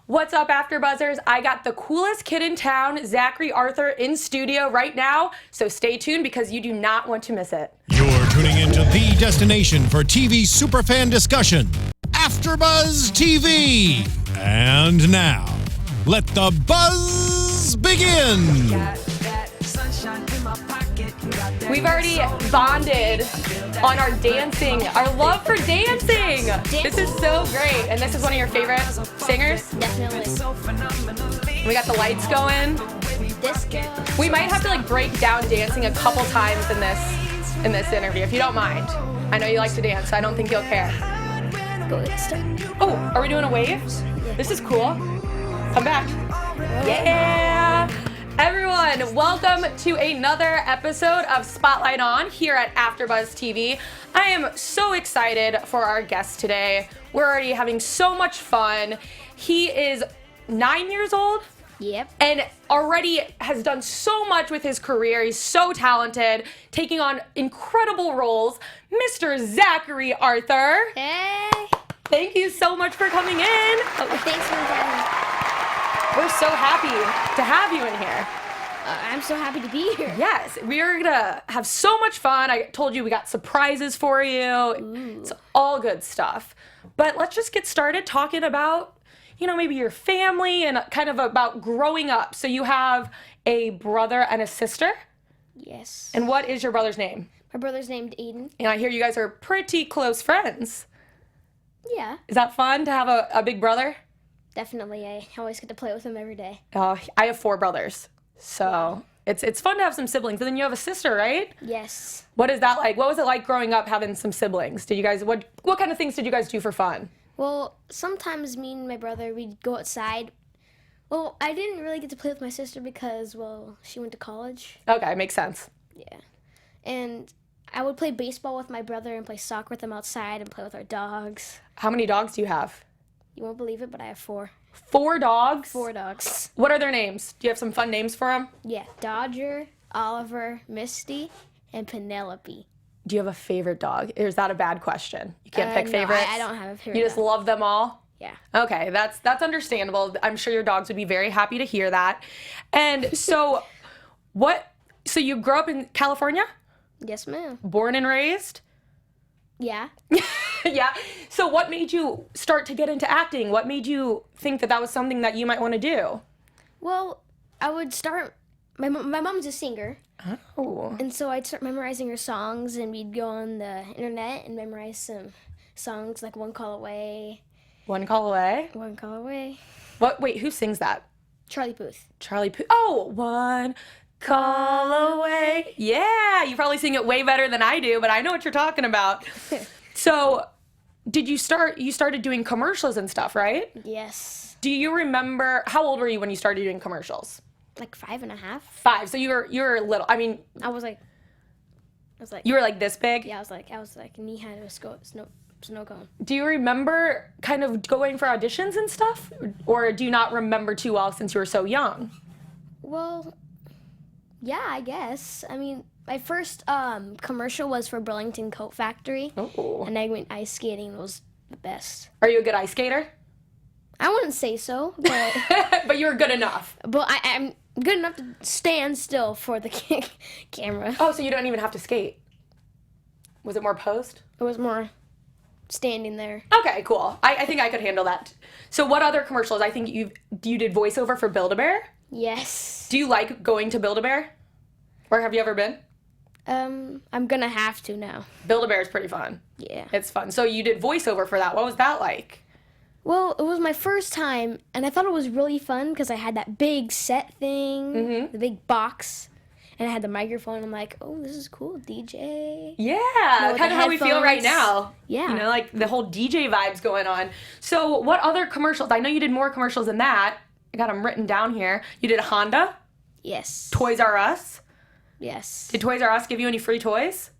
What's up, AfterBuzzers? I got the coolest kid in town, Zackary Arthur, in studio right now, so stay tuned because you do not want to miss it. You're tuning into the destination for TV superfan discussion, AfterBuzz TV. And now, let the buzz begin. We've already bonded on our dancing, our love for dancing. This is so great. And this is one of your favorite singers? Definitely. We got the lights going. Disco. We might have to like break down dancing a couple times in this interview, if you don't mind. I know you like to dance, so I don't think you'll care. Go ahead, start. Oh, are we doing a wave? This is cool. Come back. Yeah! Everyone, welcome to another episode of Spotlight On here at AfterBuzz TV. I am so excited for our guest today. We're already having so much fun. He is 9 years old. Yep. And already has done so much with his career. He's so talented, taking on incredible roles. Mr. Zackary Arthur. Hey. Thank you so much for coming in. Thanks for inviting me. We're so happy to have you in here. I'm so happy to be here. Yes, we are gonna have so much fun. I told you we got surprises for you. Ooh. It's all good stuff. But let's just get started talking about, maybe your family and kind of about growing up. So you have a brother and a sister? Yes. And what is your brother's name? My brother's named Aiden. And I hear you guys are pretty close friends. Yeah, Is that fun to have a big brother? definitely. I always get to play with him every day. I have 4 brothers. So it's fun to have some siblings. And then you have a sister, right? Yes. What is that like? What was it like growing up having some siblings? Did you guys, what kind of things did you guys do for fun? Well, sometimes me and my brother, we'd go outside. Well, I didn't really get to play with my sister because, she went to college. Okay, makes sense. Yeah. And I would play baseball with my brother and play soccer with him outside and play with our dogs. How many dogs do you have? You won't believe it, but I have 4. 4 dogs? 4 dogs. What are their names? Do you have some fun names for them? Yeah, Dodger, Oliver, Misty, and Penelope. Do you have a favorite dog? Or is that a bad question? You can't pick No, favorites? I don't have a favorite You just dog. love them all? Yeah. Okay, that's understandable. I'm sure your dogs would be very happy to hear that. And so so you grew up in California? Yes, ma'am. Born and raised? Yeah. Yeah. So what made you start to get into acting? What made you think that was something that you might want to do? Well, I would start. My mom's a singer, Oh. and so I'd start memorizing her songs, and we'd go on the internet and memorize some songs like "One Call Away." One Call Away? One Call Away. What? Wait, who sings that? Charlie Puth. Charlie Puth. Oh, One Call Away. Yeah, you probably sing it way better than I do, but I know what you're talking about. So, you started doing commercials and stuff, right? Yes. Do you remember, how old were you when you started doing commercials? Like 5.5. 5. So you were little. I mean, I was like. you were like this big? Yeah, I was like knee high to a snow cone. Do you remember kind of going for auditions and stuff? Or do you not remember too well since you were so young? Well, yeah, I guess. I mean, my first commercial was for Burlington Coat Factory, Oh. and I went ice skating. It was the best. Are you a good ice skater? I wouldn't say so, but But you were good enough. I'm good enough to stand still for the camera. Oh, so you don't even have to skate. Was it more post? It was more standing there. Okay, cool. I think I could handle that. So what other commercials? I think you did voiceover for Build-A-Bear? Yes. Do you like going to Build-A-Bear? Or have you ever been? I'm gonna have to now. Build-A-Bear is pretty fun. Yeah. It's fun. So you did voiceover for that. What was that like? Well, it was my first time, and I thought it was really fun because I had that big set thing, the big box, and I had the microphone. I'm like, oh, this is cool, DJ. Yeah, with kind the of how we feel right headphones. now. Yeah. Like the whole DJ vibes going on. So what other commercials? I know you did more commercials than that. I got them written down here. You did Honda, Yes. Toys R Us. Yes. Did Toys R Us give you any free toys?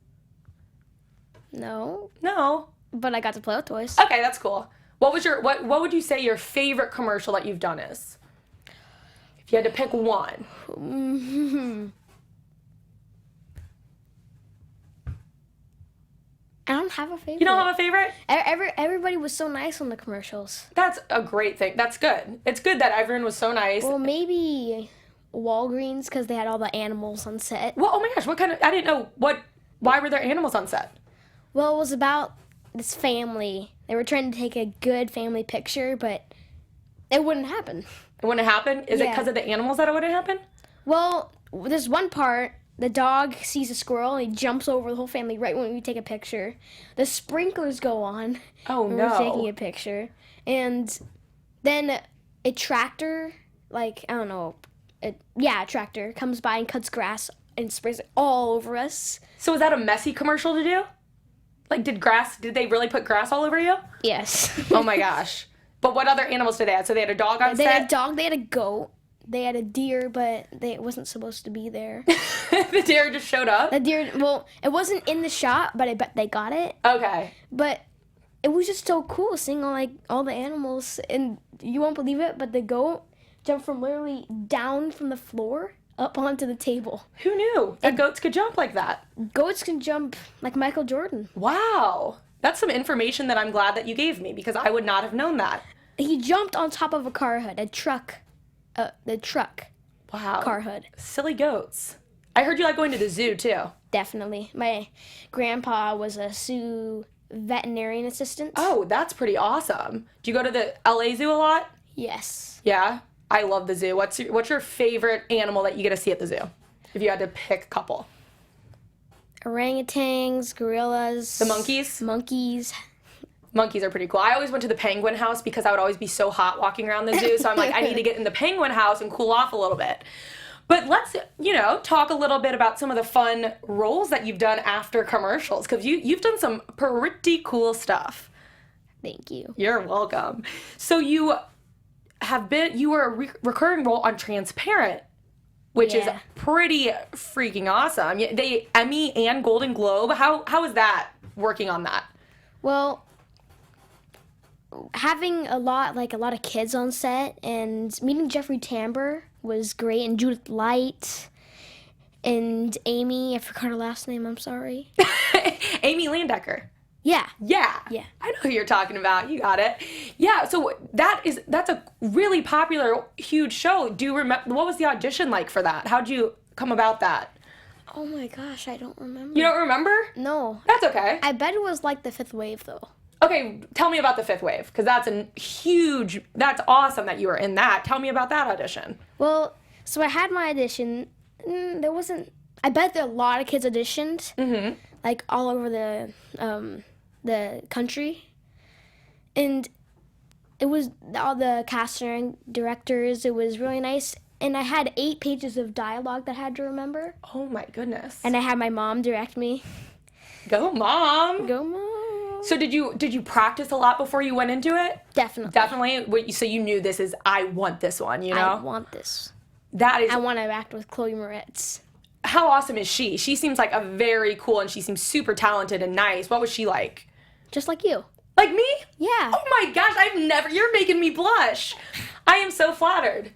No, No. but I got to play with toys. Okay, that's cool. What would you say your favorite commercial that you've done is? If you had to pick one. I don't have a favorite. You don't have a favorite? Everybody was so nice on the commercials. That's a great thing. That's good. It's good that everyone was so nice. Well, maybe Walgreens because they had all the animals on set. Well, oh my gosh, I didn't know why were there animals on set? Well, it was about this family. They were trying to take a good family picture, but it wouldn't happen. It wouldn't happen? Is it because of the animals that it wouldn't happen? Well, there's one part, the dog sees a squirrel and he jumps over the whole family right when we take a picture. The sprinklers go on when we're taking a picture. And then a tractor, a tractor comes by and cuts grass and sprays it all over us. So was that a messy commercial to do? Like, did they really put grass all over you? Yes. Oh my gosh. But what other animals did they have? So they had a dog on set? They had a dog, they had a goat, they had a deer, but it wasn't supposed to be there. The deer just showed up? The deer, well, it wasn't in the shot, but I bet they got it. Okay. But it was just so cool seeing all the animals, and you won't believe it, but the goat jumped from literally down from the floor up onto the table. Who knew that goats could jump like that? Goats can jump like Michael Jordan. Wow. That's some information that I'm glad that you gave me because I would not have known that. He jumped on top of a car hood, the truck Wow. car hood. Silly goats. I heard you like going to the zoo too. Definitely. My grandpa was a zoo veterinarian assistant. Oh, that's pretty awesome. Do you go to the LA zoo a lot? Yes. Yeah? I love the zoo. What's your favorite animal that you get to see at the zoo? If you had to pick a couple. Orangutans, gorillas. The monkeys? Monkeys. Monkeys are pretty cool. I always went to the penguin house because I would always be so hot walking around the zoo. So I'm like, I need to get in the penguin house and cool off a little bit. But let's, talk a little bit about some of the fun roles that you've done after commercials because you've done some pretty cool stuff. Thank you. You're welcome. So you were a recurring role on Transparent, which is pretty freaking awesome. They Emmy and Golden Globe. How is that working on that? Well, having a lot of kids on set and meeting Jeffrey Tambor was great, and Judith Light and Amy, I forgot her last name, I'm sorry. Amy Landecker. Yeah. Yeah. I know who you're talking about. You got it. Yeah, so that's a really popular, huge show. Do you remember, what was the audition like for that? How'd you come about that? Oh my gosh, I don't remember. You don't remember? No. That's okay. I bet it was like the Fifth Wave, though. Okay, tell me about the Fifth Wave, because that's awesome that you were in that. Tell me about that audition. Well, so I had my audition. I bet there are a lot of kids auditioned, all over the country. And it was all the casting directors. It was really nice. And I had 8 pages of dialogue that I had to remember. Oh my goodness. And I had my mom direct me. Go mom. Go mom. So did you practice a lot before you went into it? Definitely. Definitely. So you knew I want this one, I want this. That is. I want to act with Chloe Moretz. How awesome is she? She seems like a very cool, and she seems super talented and nice. What was she like? Just like you. Like me? Yeah. Oh my gosh, you're making me blush. I am so flattered.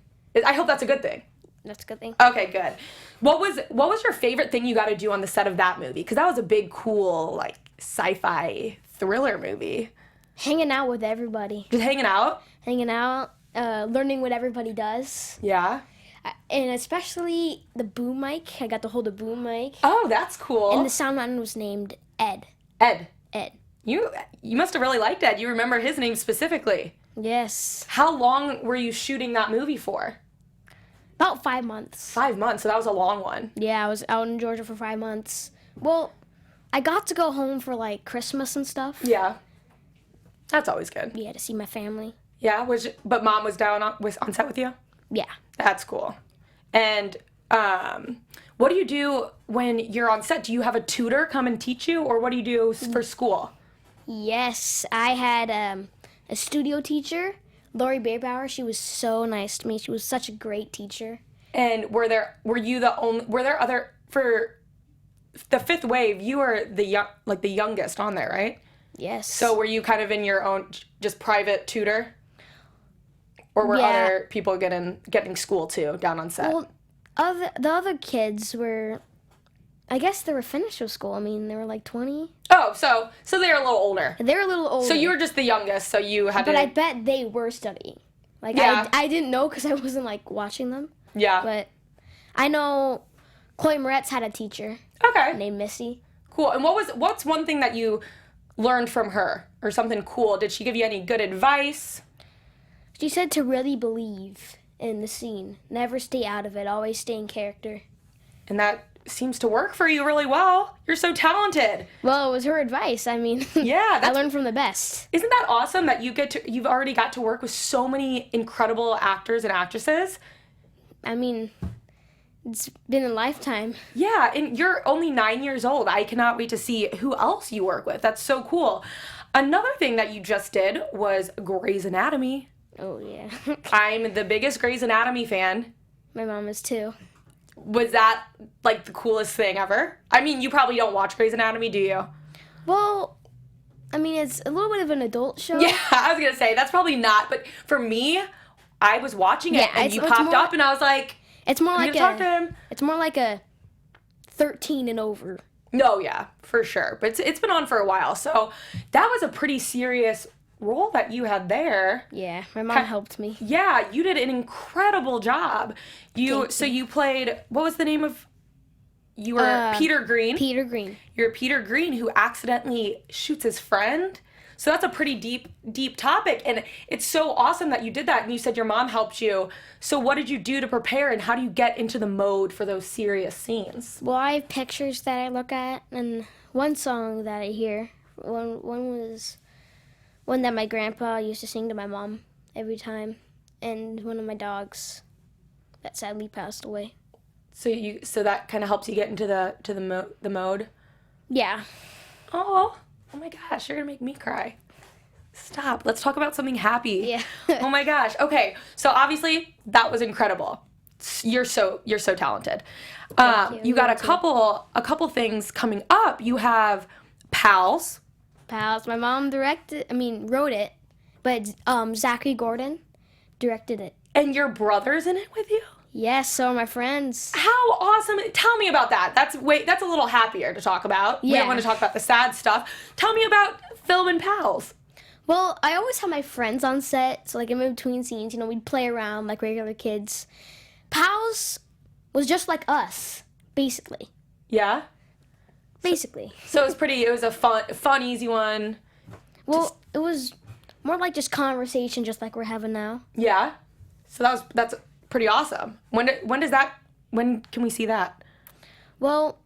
I hope that's a good thing. That's a good thing. Okay, good. What was your favorite thing you got to do on the set of that movie? Because that was a big, cool, sci-fi thriller movie. Hanging out with everybody. Just hanging out? Hanging out, learning what everybody does. Yeah. And especially the boom mic. I got to hold a boom mic. Oh, that's cool. And the sound man was named Ed. Ed. You must have really liked Ed. You remember his name specifically. Yes. How long were you shooting that movie for? About 5 months. 5 months, so that was a long one. Yeah, I was out in Georgia for 5 months. Well, I got to go home for Christmas and stuff. Yeah. That's always good. Yeah, to see my family. Yeah, but mom was on set with you? Yeah. That's cool. And what do you do when you're on set? Do you have a tutor come and teach you, or what do you do for school? Yes, I had a studio teacher, Lori Beerbauer. She was so nice to me. She was such a great teacher. And were there other, for the Fifth Wave, you were the youngest on there, right? Yes. So were you kind of in your own just private tutor? Or were other people getting school too down on set? Well, the other kids were I guess they were finished with school. I mean, they were like 20. Oh, so they were a little older. They were a little older. So you were just the youngest, so you had But to... I bet they were studying. Like, Yeah. I didn't know because I wasn't, like, watching them. Yeah. But I know Chloe Moretz had a teacher Okay. named Missy. Cool. And what's one thing that you learned from her or something cool? Did she give you any good advice? She said to really believe in the scene. Never stay out of it. Always stay in character. And that seems to work for you really well. You're so talented. Well, it was her advice. I mean, Yeah, I learned from the best. Isn't that awesome that you've already got to work with so many incredible actors and actresses? I mean, it's been a lifetime. Yeah, and you're only 9 years old. I cannot wait to see who else you work with. That's so cool. Another thing that you just did was Grey's Anatomy. Oh, yeah. I'm the biggest Grey's Anatomy fan. My mom is too. Was that, like, the coolest thing ever? I mean, you probably don't watch Grey's Anatomy, do you? Well, I mean, it's a little bit of an adult show. Yeah, I was going to say, that's probably not. But for me, I was watching it, Yeah, and it's you more- popped up, and I was like, It's more I'm like going to talk to him. It's more like a 13 and over. No, yeah, for sure. But it's been on for a while. So that was a pretty serious role that you had there. Yeah, my mom helped me. Yeah, you did an incredible job. You played, what was the name of, you were Peter Green. Peter Green. You're Peter Green who accidentally shoots his friend. So that's a pretty deep topic, and it's so awesome that you did that, and you said your mom helped you. So what did you do to prepare, and how do you get into the mode for those serious scenes? Well, I have pictures that I look at, and one song that I hear, one was one that my grandpa used to sing to my mom every time, and one of my dogs that sadly passed away. So that kind of helps you get into the mode. Yeah. Oh my gosh, you're gonna make me cry. Stop. Let's talk about something happy. Yeah. Oh my gosh. Okay. So obviously that was incredible. You're so talented. You got a couple things coming up. You have Pals. Pals. My mom wrote it, but Zachary Gordon directed it. And your brother's in it with you? Yes, so are my friends. How awesome. Tell me about that. That's a little happier to talk about. We Yeah. don't want to talk about the sad stuff. Tell me about filming Pals. Well, I always have my friends on set, so like in between scenes, we'd play around like regular kids. Pals was just like us, basically. Yeah? Basically. So it was a fun, easy one. Well, it was more like just conversation, just like we're having now. Yeah? So that's pretty awesome. When can we see that? Well,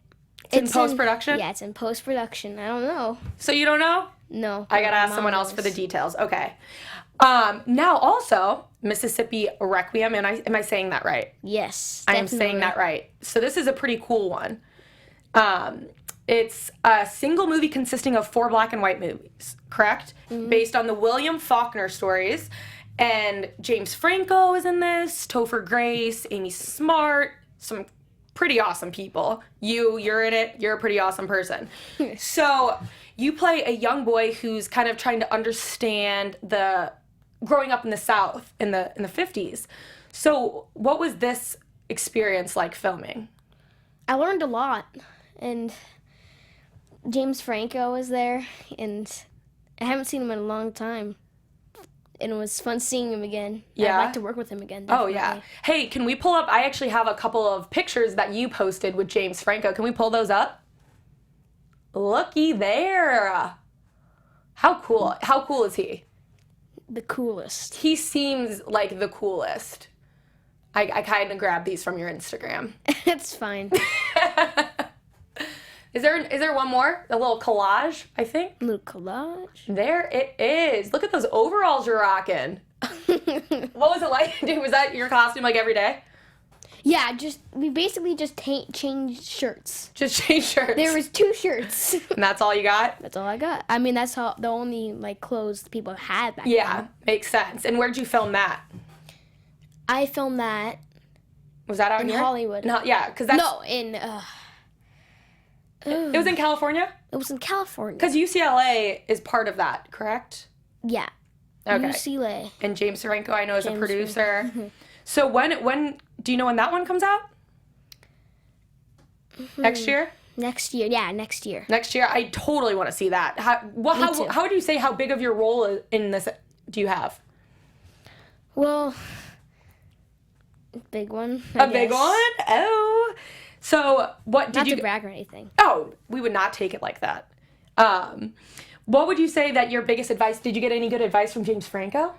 it's in post-production? Yeah, it's in post-production. I don't know. So you don't know? No. I gotta ask Mom someone else knows. for the details. Okay. Now also, Mississippi A Requiem, and am I saying that right? Yes. I am saying that right. So this is a pretty cool one. It's a single movie consisting of 4 black and white movies, correct? Mm-hmm. Based on the William Faulkner stories. And James Franco is in this, Topher Grace, Amy Smart, some pretty awesome people. You're in it. You're a pretty awesome person. So you play a young boy who's kind of trying to understand growing up in the South in the 50s. So what was this experience like filming? I learned a lot, and James Franco was there, and I haven't seen him in a long time. And it was fun seeing him again. Yeah. I'd like to work with him again. Definitely. Definitely. Oh, yeah. Hey, can we pull up? I actually have a couple of pictures that you posted with James Franco. Can we pull those up? Looky there. How cool. How cool is he? The coolest. He seems like the coolest. I kind of grabbed these from your Instagram. It's fine. Is there one more? A little collage, I think? Little collage. There it is. Look at those overalls you're rocking. What was it like? Dude, was that your costume like every day? Yeah, we basically just changed shirts. Just change shirts. There was 2 shirts. And that's all you got? That's all I got. I mean, that's the only clothes people had back Yeah, then. makes sense. And where'd you film that? I filmed that Was that out in here? Hollywood. No, yeah, because that's... No, It was in California? it was in California. Because UCLA is part of that, correct? Yeah. Okay. UCLA. And James Franco, I know, is a James producer. So when do you know when that one comes out? Next year? Next year, yeah, next year. Next year, I totally want to see that. How would you say how big of your role in this do you have? Well, big one. A big one? Oh. So what did Not you... to brag or anything. Oh, we would not take it like that. What would you say that your biggest advice... Did you get any good advice from James Franco?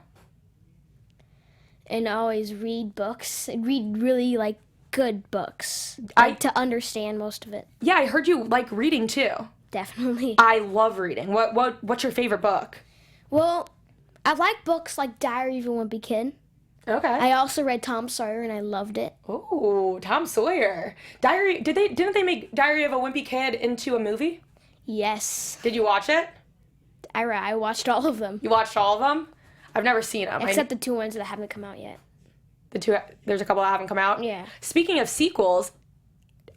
And always read books. Read really, like, good books. To understand most of it. Yeah, I heard you like reading, too. Definitely. I love reading. What's your favorite book? Well, I like books like Diary of a Wimpy Kid. Okay. I also read Tom Sawyer, and I loved it. Oh, Tom Sawyer. Didn't they make Diary of a Wimpy Kid into a movie? Yes. Did you watch it? I watched all of them. You watched all of them? I've never seen them. Except the 2 ones that haven't come out yet. There's a couple that haven't come out? Yeah. Speaking of sequels,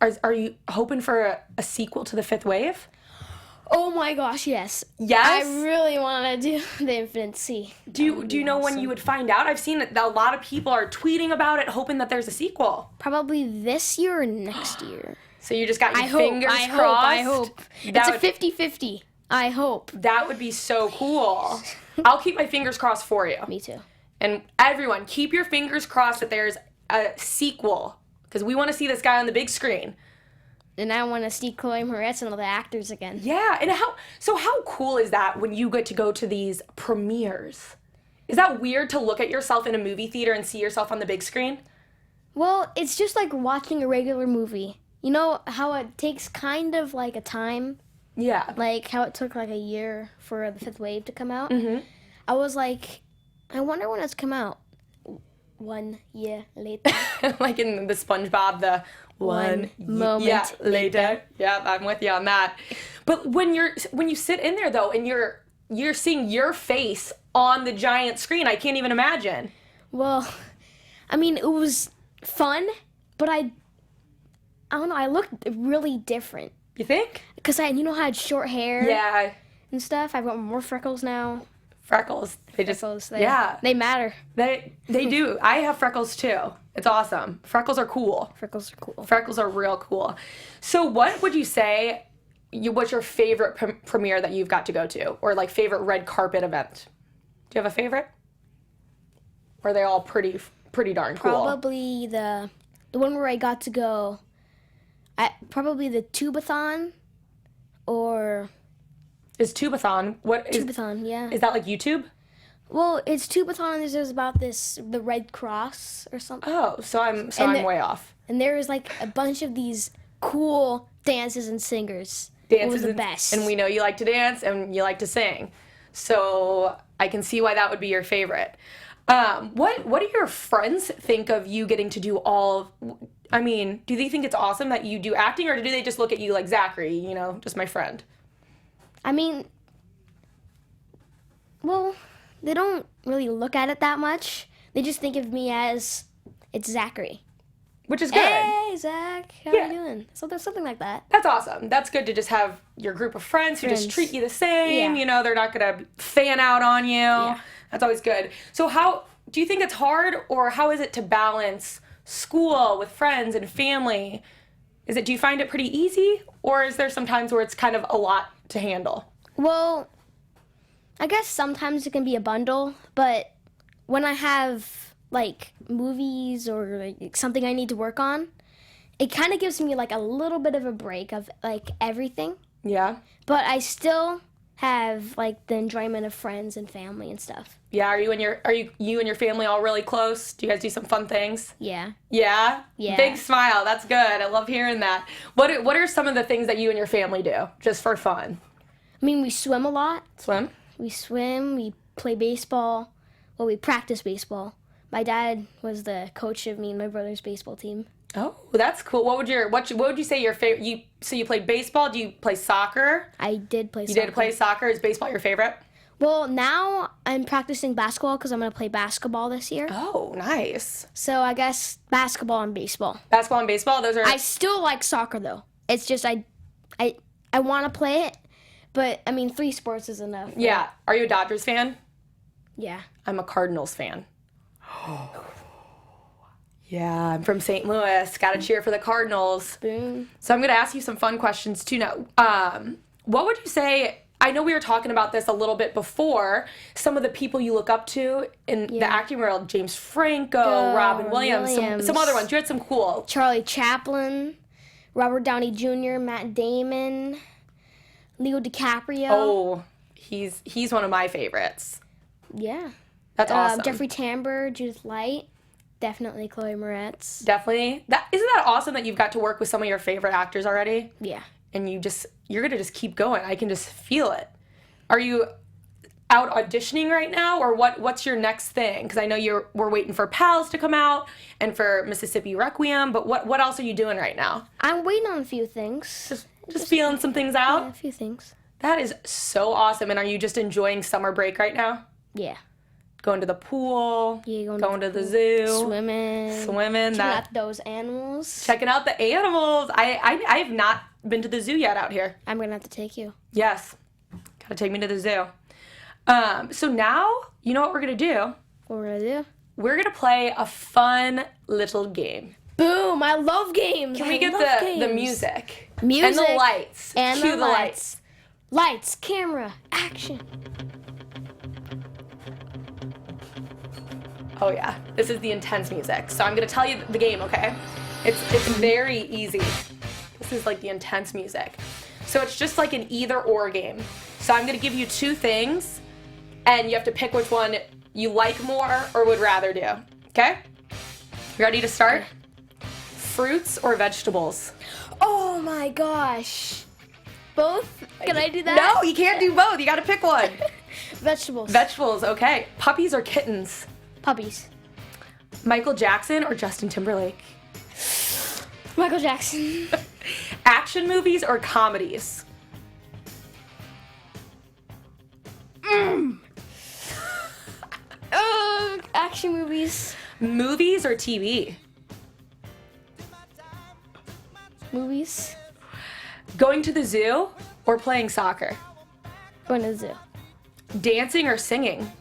are you hoping for a sequel to The Fifth Wave? Oh my gosh, yes. Yes? I really want to do The Infinite Sea. Do you know when you would find out? I've seen that a lot of people are tweeting about it, hoping that there's a sequel. Probably this year or next year. So you just got your fingers crossed? I hope. It's a 50-50. I hope. That would be so cool. I'll keep my fingers crossed for you. Me too. And everyone, keep your fingers crossed that there's a sequel, because we want to see this guy on the big screen. And I want to see Chloe Moretz and all the actors again. Yeah, and how cool is that when you get to go to these premieres? Is that weird to look at yourself in a movie theater and see yourself on the big screen? Well, it's just like watching a regular movie. You know how it takes kind of like a time? Yeah. Like how it took like a year for The Fifth Wave to come out? Mm-hmm. I was like, I wonder when it's come out. 1 year later. Like in the SpongeBob, the one moment later. Yeah, I'm with you on that. But when you sit in there though, and you're seeing your face on the giant screen, I can't even imagine. Well, I mean, it was fun, but I don't know. I looked really different. You think? Because I had short hair. Yeah. And stuff. I've got more freckles now. Freckles. They matter. They do. I have freckles too. It's awesome. Freckles are cool. Freckles are cool. Freckles are real cool. So what would you say what's your favorite premiere that you've got to go to? Or like favorite red carpet event? Do you have a favorite? Or are they all pretty darn cool? Probably the one where I got to go, probably the Tubathon, or... Is Tubathon, Tubathon, yeah. Is that like YouTube? Well, it's Tubathon, and there's about the Red Cross or something. Oh, so I'm way off. And there was like a bunch of these cool dances and singers. It was the best. And we know you like to dance and you like to sing. So I can see why that would be your favorite. What do your friends think of you getting to do do they think it's awesome that you do acting, or do they just look at you like Zackary, just my friend? I mean, well, they don't really look at it that much. They just think of me as, it's Zackary. Which is good. Hey, Zach, how are you doing? So there's something like that. That's awesome. That's good to just have your group of friends who just treat you the same. Yeah. They're not going to fan out on you. Yeah. That's always good. So how do you think it's hard, or how is it to balance school with friends and family? Do you find it pretty easy, or is there some times where it's kind of a lot to handle? Well, I guess sometimes it can be a bundle, but when I have like movies or like something I need to work on, it kind of gives me like a little bit of a break of like everything. Yeah. But I still have like the enjoyment of friends and family and stuff. Yeah, are you and your family all really close? Do you guys do some fun things? Yeah. Yeah? Yeah. Big smile. That's good. I love hearing that. What are some of the things that you and your family do just for fun? I mean, we swim a lot. Swim? We swim, we play baseball. Well, we practice baseball. My dad was the coach of me and my brother's baseball team. Oh, that's cool. What would you say your favorite? So you played baseball? Do you play soccer? I did play soccer. You did play soccer. Is baseball your favorite? Well, now I'm practicing basketball because I'm going to play basketball this year. Oh, nice. So I guess basketball and baseball. Basketball and baseball, those are... I still like soccer, though. It's just I want to play it, but, 3 sports is enough. Right? Yeah. Are you a Dodgers fan? Yeah. I'm a Cardinals fan. Yeah, I'm from St. Louis. Got to cheer for the Cardinals. Boom. So I'm going to ask you some fun questions too now. What would you say? I know we were talking about this a little bit before. Some of the people you look up to in the acting world: James Franco, Robin Williams. Some other ones. You had some cool. Charlie Chaplin, Robert Downey Jr., Matt Damon, Leo DiCaprio. Oh, he's one of my favorites. Yeah. That's awesome. Jeffrey Tambor, Judith Light, definitely Chloe Moretz. Definitely. Isn't that awesome that you've got to work with some of your favorite actors already? Yeah. And you're gonna just keep going. I can just feel it. Are you out auditioning right now, or what's your next thing? Because I know we're waiting for Pals to come out and for Mississippi Requiem, but what else are you doing right now? I'm waiting on a few things. Just feeling some things out? Yeah, a few things. That is so awesome. And are you just enjoying summer break right now? Yeah. Going to the pool, Yeah, going to the zoo, swimming. Checking out those animals. Checking out the animals. I have not been to the zoo yet out here. I'm gonna have to take you. Yes, gotta take me to the zoo. So now you know what we're gonna do. What we're gonna do? We're gonna play a fun little game. Boom! I love games. Can we get the music? Music and the lights? and Cue the lights. Lights, camera, action. Oh yeah, this is the intense music. So I'm gonna tell you the game, okay? It's very easy. This is like the intense music. So it's just like an either or game. So I'm gonna give you two things, and you have to pick which one you like more or would rather do. Okay? You ready to start? Fruits or vegetables? Oh my gosh. Both? Can I do that? No, you can't do both. You gotta pick one. Vegetables. Vegetables, okay. Puppies or kittens? Puppies. Michael Jackson or Justin Timberlake? Michael Jackson. Action movies or comedies? Action movies. Movies or TV? Movies. Going to the zoo or playing soccer? Going to the zoo. Dancing or singing?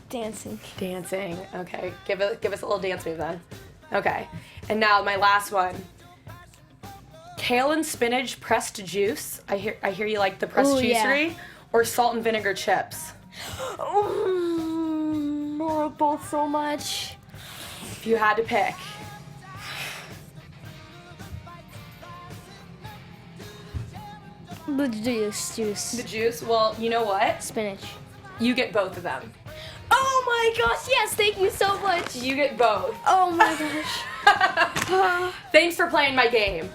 Dancing. Dancing. Okay. Give us a little dance move then. Okay. And now my last one. Kale and spinach pressed juice. I hear you like the pressed Ooh, yeah. juicery. Or salt and vinegar chips. Oh, both so much. If you had to pick. The juice. The juice? Well, you know what? Spinach. You get both of them. Oh my gosh, yes, thank you so much. You get both. Oh my gosh. Thanks for playing my game.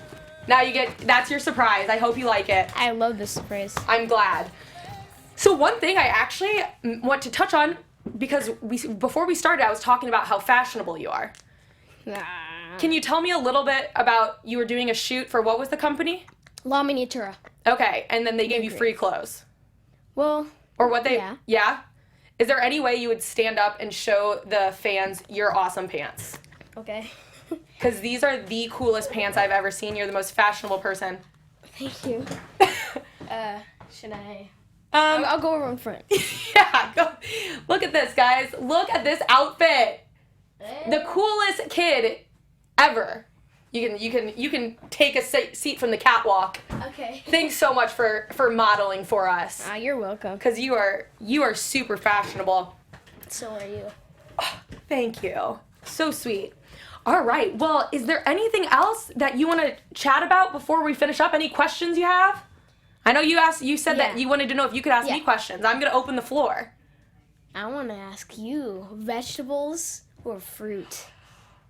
Now that's your surprise. I hope you like it. I love this surprise. I'm glad. So one thing I actually want to touch on, because before we started, I was talking about how fashionable you are. Can you tell me a little bit about, you were doing a shoot for, what was the company? La Miniatura. Okay, and then they gave you free clothes. Well, Or what they, yeah. Is there any way you would stand up and show the fans your awesome pants? Okay. Because these are the coolest pants I've ever seen. You're the most fashionable person. Thank you. Should I? I'll go over in front. Yeah, go. Look at this, guys. Look at this outfit. The coolest kid ever. You can take a seat from the catwalk. Okay. Thanks so much for modeling for us. You're welcome. Because you are super fashionable. So are you. Oh, thank you. So sweet. All right. Well, is there anything else that you want to chat about before we finish up? Any questions you have? I know you said that you wanted to know if you could ask me questions. I'm going to open the floor. I want to ask you, vegetables or fruit?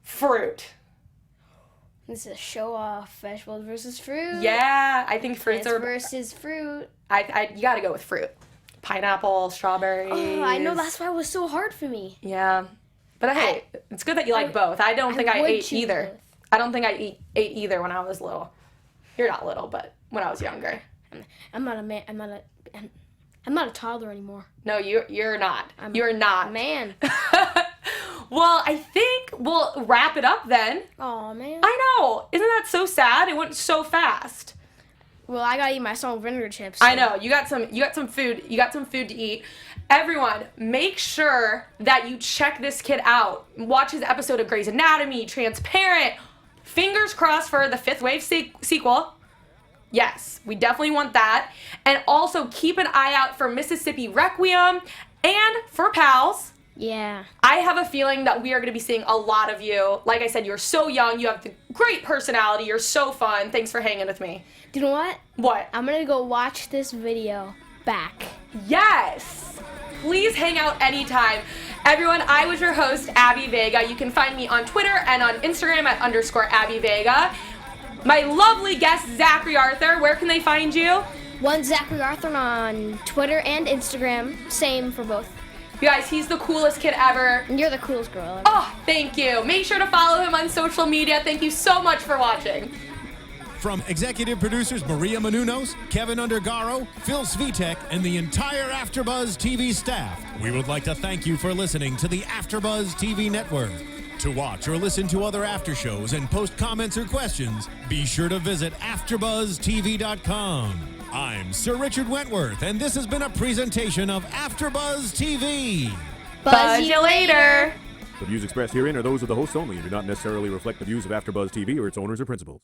Fruit. This is a show off. Vegetables versus fruit. Yeah, I think fruits Plants are versus fruit. you got to go with fruit. Pineapple, strawberries. Oh, I know, that's why it was so hard for me. Yeah. But hey, it's good that you like both. I don't think I would ate choose either. both. I don't think I ate either when I was little. You're not little, but when I was younger. I'm not a man. I'm not a toddler anymore. No, you're not. You're not. Man. Well, I think we'll wrap it up then. Oh man. I know. Isn't that so sad? It went so fast. Well, I gotta eat my salt and vinegar chips. I know, you got some food to eat. Everyone, make sure that you check this kid out. Watch his episode of Grey's Anatomy, Transparent. Fingers crossed for the Fifth Wave sequel. Yes, we definitely want that. And also keep an eye out for Mississippi Requiem and for Pals. Yeah. I have a feeling that we are going to be seeing a lot of you. Like I said, you're so young. You have the great personality. You're so fun. Thanks for hanging with me. Do you know what? What? I'm gonna go watch this video back. Yes. Please hang out anytime. Everyone, I was your host, Abby Vega. You can find me on Twitter and on Instagram at _Abby Vega. My lovely guest, Zackary Arthur. Where can they find you? One Zackary Arthur on Twitter and Instagram. Same for both. You guys, he's the coolest kid ever. And you're the coolest girl ever. Oh, thank you. Make sure to follow him on social media. Thank you so much for watching. From executive producers Maria Menounos, Kevin Undergaro, Phil Svitek, and the entire AfterBuzz TV staff, we would like to thank you for listening to the AfterBuzz TV network. To watch or listen to other after shows and post comments or questions, be sure to visit AfterBuzzTV.com. I'm Sir Richard Wentworth, and this has been a presentation of AfterBuzz TV. Buzz you later. The views expressed herein are those of the hosts only and do not necessarily reflect the views of AfterBuzz TV or its owners or principals.